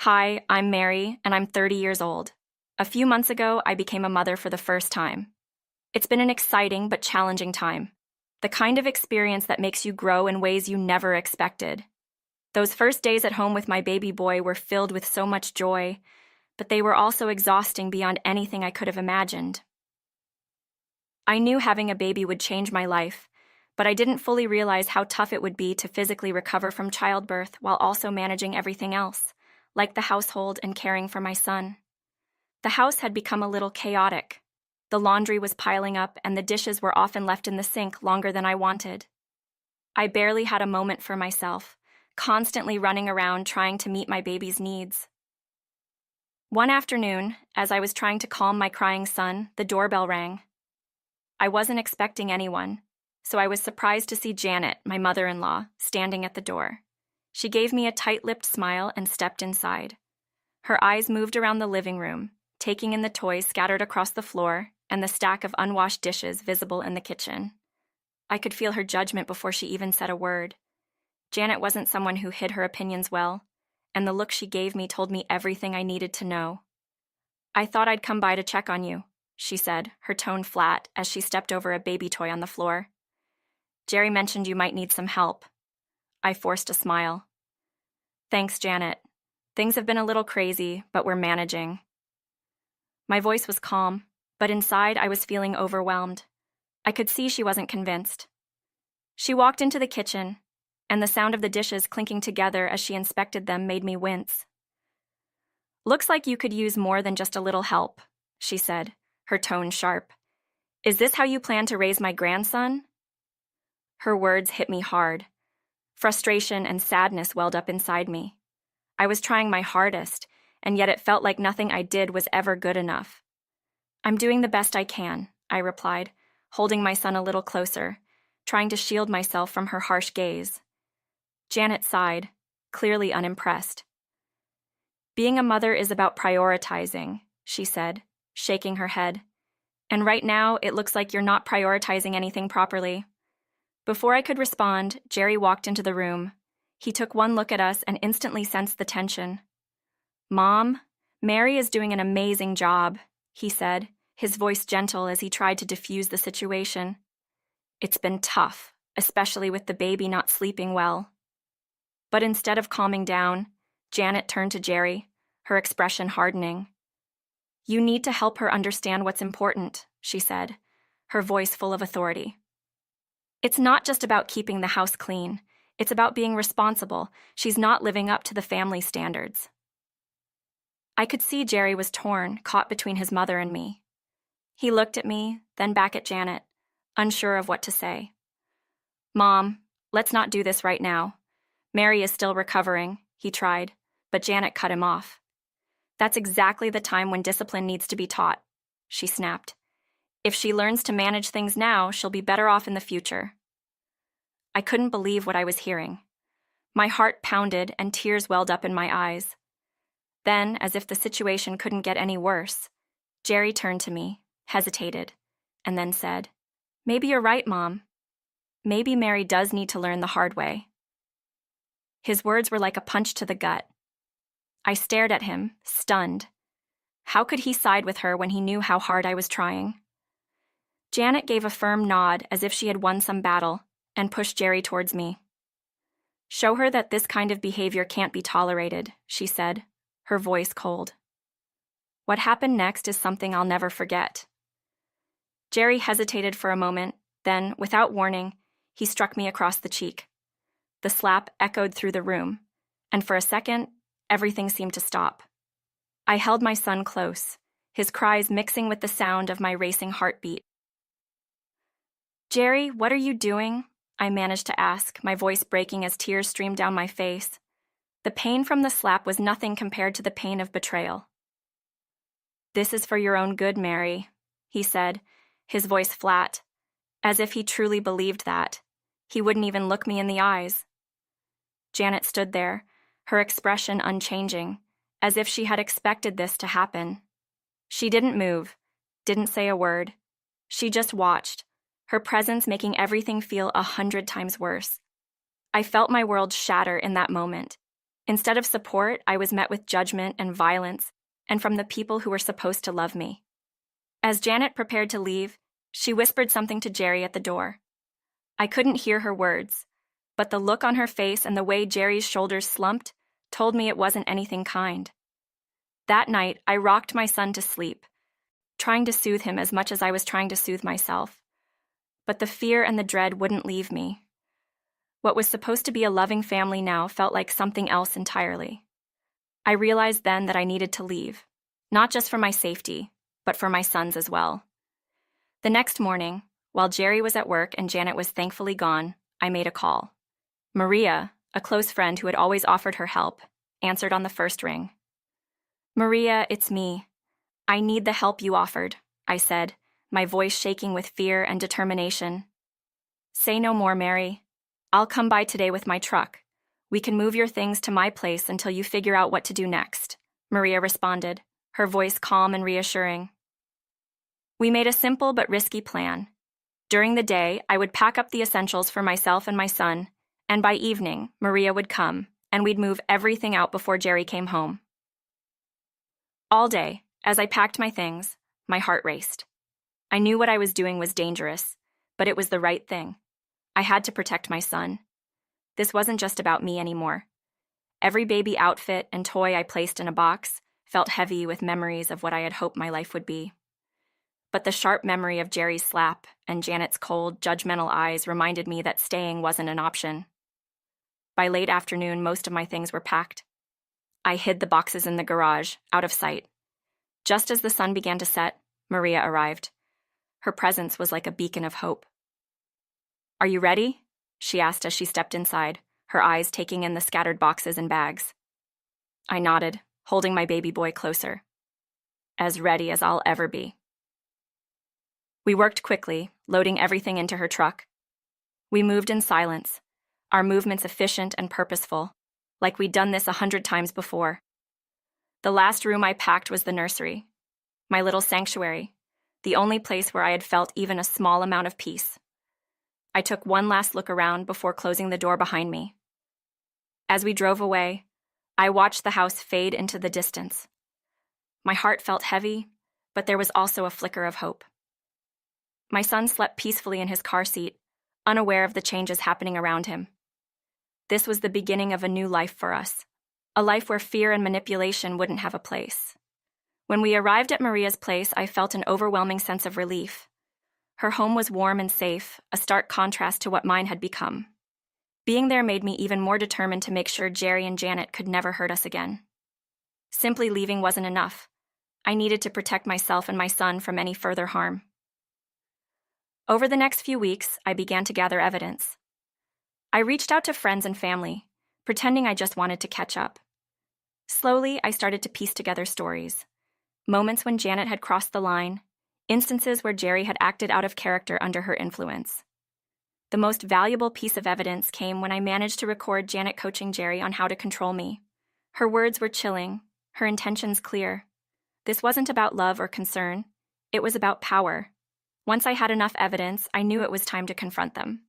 Hi, I'm Mary, and I'm 30 years old. A few months ago, I became a mother for the first time. It's been an exciting but challenging time. The kind of experience that makes you grow in ways you never expected. Those first days at home with my baby boy were filled with so much joy, but they were also exhausting beyond anything I could have imagined. I knew having a baby would change my life, but I didn't fully realize how tough it would be to physically recover from childbirth while also managing everything else, like the household and caring for my son. The house had become a little chaotic. The laundry was piling up, and the dishes were often left in the sink longer than I wanted. I barely had a moment for myself, constantly running around trying to meet my baby's needs. One afternoon, as I was trying to calm my crying son, the doorbell rang. I wasn't expecting anyone, so I was surprised to see Janet, my mother-in-law, standing at the door. She gave me a tight-lipped smile and stepped inside. Her eyes moved around the living room, taking in the toys scattered across the floor and the stack of unwashed dishes visible in the kitchen. I could feel her judgment before she even said a word. Janet wasn't someone who hid her opinions well, and the look she gave me told me everything I needed to know. "I thought I'd come by to check on you," she said, her tone flat as she stepped over a baby toy on the floor. "Jerry mentioned you might need some help." I forced a smile. "Thanks, Janet. Things have been a little crazy, but we're managing." My voice was calm, but inside I was feeling overwhelmed. I could see she wasn't convinced. She walked into the kitchen, and the sound of the dishes clinking together as she inspected them made me wince. "Looks like you could use more than just a little help," she said, her tone sharp. "Is this how you plan to raise my grandson?" Her words hit me hard. Frustration and sadness welled up inside me. I was trying my hardest, and yet it felt like nothing I did was ever good enough. "I'm doing the best I can," I replied, holding my son a little closer, trying to shield myself from her harsh gaze. Janet sighed, clearly unimpressed. "Being a mother is about prioritizing," she said, shaking her head. "And right now, it looks like you're not prioritizing anything properly." Before I could respond, Jerry walked into the room. He took one look at us and instantly sensed the tension. "Mom, Mary is doing an amazing job," he said, his voice gentle as he tried to diffuse the situation. "It's been tough, especially with the baby not sleeping well." But instead of calming down, Janet turned to Jerry, her expression hardening. "You need to help her understand what's important," she said, her voice full of authority. "It's not just about keeping the house clean. It's about being responsible. She's not living up to the family standards." I could see Jerry was torn, caught between his mother and me. He looked at me, then back at Janet, unsure of what to say. "Mom, let's not do this right now. Mary is still recovering," he tried, but Janet cut him off. "That's exactly the time when discipline needs to be taught," she snapped. "If she learns to manage things now, she'll be better off in the future." I couldn't believe what I was hearing. My heart pounded and tears welled up in my eyes. Then, as if the situation couldn't get any worse, Jerry turned to me, hesitated, and then said, "Maybe you're right, Mom. Maybe Mary does need to learn the hard way." His words were like a punch to the gut. I stared at him, stunned. How could he side with her when he knew how hard I was trying? Janet gave a firm nod as if she had won some battle and pushed Jerry towards me. "Show her that this kind of behavior can't be tolerated," she said, her voice cold. What happened next is something I'll never forget. Jerry hesitated for a moment, then, without warning, he struck me across the cheek. The slap echoed through the room, and for a second, everything seemed to stop. I held my son close, his cries mixing with the sound of my racing heartbeat. "Jerry, what are you doing?" I managed to ask, my voice breaking as tears streamed down my face. The pain from the slap was nothing compared to the pain of betrayal. "This is for your own good, Mary," he said, his voice flat, as if he truly believed that. He wouldn't even look me in the eyes. Janet stood there, her expression unchanging, as if she had expected this to happen. She didn't move, didn't say a word. She just watched, her presence making everything feel 100 times worse. I felt my world shatter in that moment. Instead of support, I was met with judgment and violence, and from the people who were supposed to love me. As Janet prepared to leave, she whispered something to Jerry at the door. I couldn't hear her words, but the look on her face and the way Jerry's shoulders slumped told me it wasn't anything kind. That night, I rocked my son to sleep, trying to soothe him as much as I was trying to soothe myself. But the fear and the dread wouldn't leave me. What was supposed to be a loving family now felt like something else entirely. I realized then that I needed to leave, not just for my safety, but for my son's as well. The next morning, while Jerry was at work and Janet was thankfully gone, I made a call. Maria, a close friend who had always offered her help, answered on the first ring. "Maria, it's me. I need the help you offered," I said, my voice shaking with fear and determination. "Say no more, Mary. I'll come by today with my truck. We can move your things to my place until you figure out what to do next," Maria responded, her voice calm and reassuring. We made a simple but risky plan. During the day, I would pack up the essentials for myself and my son, and by evening, Maria would come, and we'd move everything out before Jerry came home. All day, as I packed my things, my heart raced. I knew what I was doing was dangerous, but it was the right thing. I had to protect my son. This wasn't just about me anymore. Every baby outfit and toy I placed in a box felt heavy with memories of what I had hoped my life would be. But the sharp memory of Jerry's slap and Janet's cold, judgmental eyes reminded me that staying wasn't an option. By late afternoon, most of my things were packed. I hid the boxes in the garage, out of sight. Just as the sun began to set, Maria arrived. Her presence was like a beacon of hope. "Are you ready?" she asked as she stepped inside, her eyes taking in the scattered boxes and bags. I nodded, holding my baby boy closer. As ready as I'll ever be. We worked quickly, loading everything into her truck. We moved in silence, our movements efficient and purposeful, like we'd done this 100 times before. The last room I packed was the nursery, my little sanctuary, the only place where I had felt even a small amount of peace. I took one last look around before closing the door behind me. As we drove away, I watched the house fade into the distance. My heart felt heavy, but there was also a flicker of hope. My son slept peacefully in his car seat, unaware of the changes happening around him. This was the beginning of a new life for us, a life where fear and manipulation wouldn't have a place. When we arrived at Maria's place, I felt an overwhelming sense of relief. Her home was warm and safe, a stark contrast to what mine had become. Being there made me even more determined to make sure Jerry and Janet could never hurt us again. Simply leaving wasn't enough. I needed to protect myself and my son from any further harm. Over the next few weeks, I began to gather evidence. I reached out to friends and family, pretending I just wanted to catch up. Slowly, I started to piece together stories. Moments when Janet had crossed the line, instances where Jerry had acted out of character under her influence. The most valuable piece of evidence came when I managed to record Janet coaching Jerry on how to control me. Her words were chilling, her intentions clear. This wasn't about love or concern. It was about power. Once I had enough evidence, I knew it was time to confront them.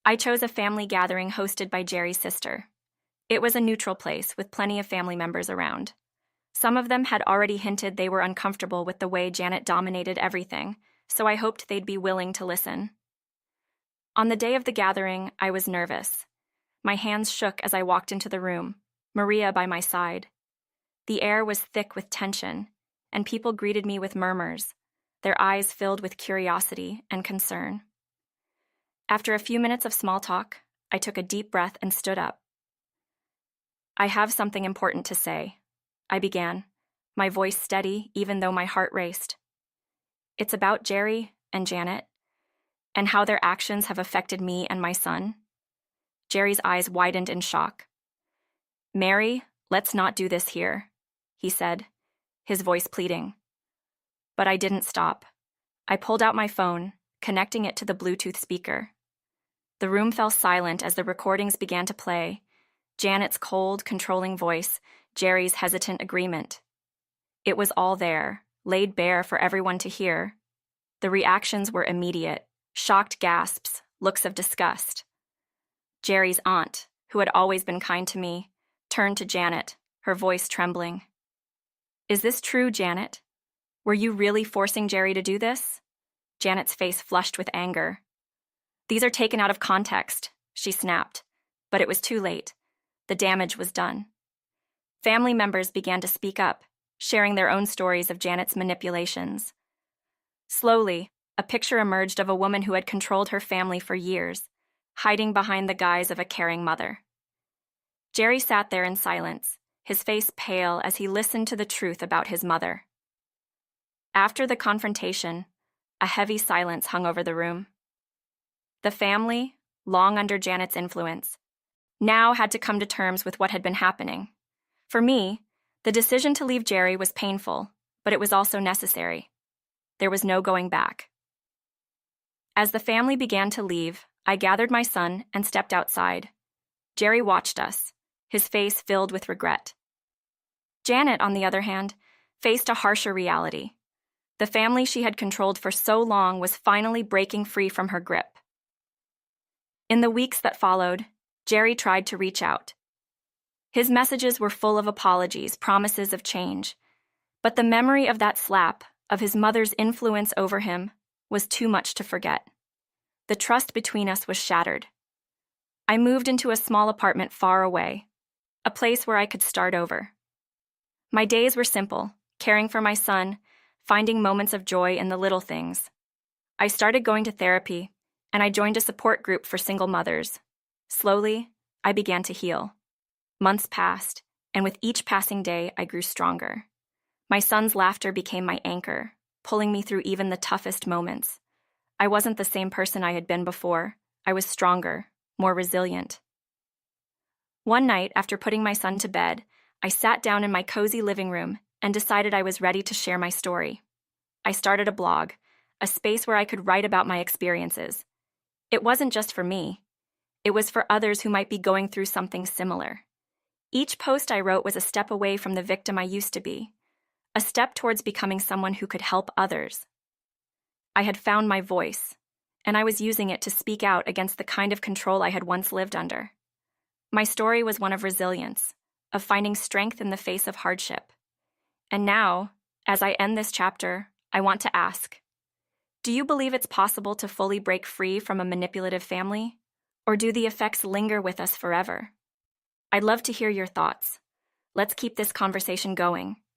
I chose a family gathering hosted by Jerry's sister. It was a neutral place with plenty of family members around. Some of them had already hinted they were uncomfortable with the way Janet dominated everything, so I hoped they'd be willing to listen. On the day of the gathering, I was nervous. My hands shook as I walked into the room, Maria by my side. The air was thick with tension, and people greeted me with murmurs, their eyes filled with curiosity and concern. After a few minutes of small talk, I took a deep breath and stood up. "I have something important to say," I began, my voice steady even though my heart raced. "It's about Jerry and Janet, and how their actions have affected me and my son." Jerry's eyes widened in shock. "Mary, let's not do this here," he said, his voice pleading. But I didn't stop. I pulled out my phone, connecting it to the Bluetooth speaker. The room fell silent as the recordings began to play. Janet's cold, controlling voice, Jerry's hesitant agreement. It was all there, laid bare for everyone to hear. The reactions were immediate, shocked gasps, looks of disgust. Jerry's aunt, who had always been kind to me, turned to Janet, her voice trembling. Is this true, Janet? Were you really forcing Jerry to do this? Janet's face flushed with anger. These are taken out of context, she snapped. But it was too late. The damage was done. Family members began to speak up, sharing their own stories of Janet's manipulations. Slowly, a picture emerged of a woman who had controlled her family for years, hiding behind the guise of a caring mother. Jerry sat there in silence, his face pale as he listened to the truth about his mother. After the confrontation, a heavy silence hung over the room. The family, long under Janet's influence, now had to come to terms with what had been happening. For me, the decision to leave Jerry was painful, but it was also necessary. There was no going back. As the family began to leave, I gathered my son and stepped outside. Jerry watched us, his face filled with regret. Janet, on the other hand, faced a harsher reality. The family she had controlled for so long was finally breaking free from her grip. In the weeks that followed, Jerry tried to reach out. His messages were full of apologies, promises of change. But the memory of that slap, of his mother's influence over him, was too much to forget. The trust between us was shattered. I moved into a small apartment far away, a place where I could start over. My days were simple, caring for my son, finding moments of joy in the little things. I started going to therapy, and I joined a support group for single mothers. Slowly, I began to heal. Months passed, and with each passing day, I grew stronger. My son's laughter became my anchor, pulling me through even the toughest moments. I wasn't the same person I had been before. I was stronger, more resilient. One night, after putting my son to bed, I sat down in my cozy living room and decided I was ready to share my story. I started a blog, a space where I could write about my experiences. It wasn't just for me. It was for others who might be going through something similar. Each post I wrote was a step away from the victim I used to be, a step towards becoming someone who could help others. I had found my voice, and I was using it to speak out against the kind of control I had once lived under. My story was one of resilience, of finding strength in the face of hardship. And now, as I end this chapter, I want to ask, do you believe it's possible to fully break free from a manipulative family? Or do the effects linger with us forever? I'd love to hear your thoughts. Let's keep this conversation going.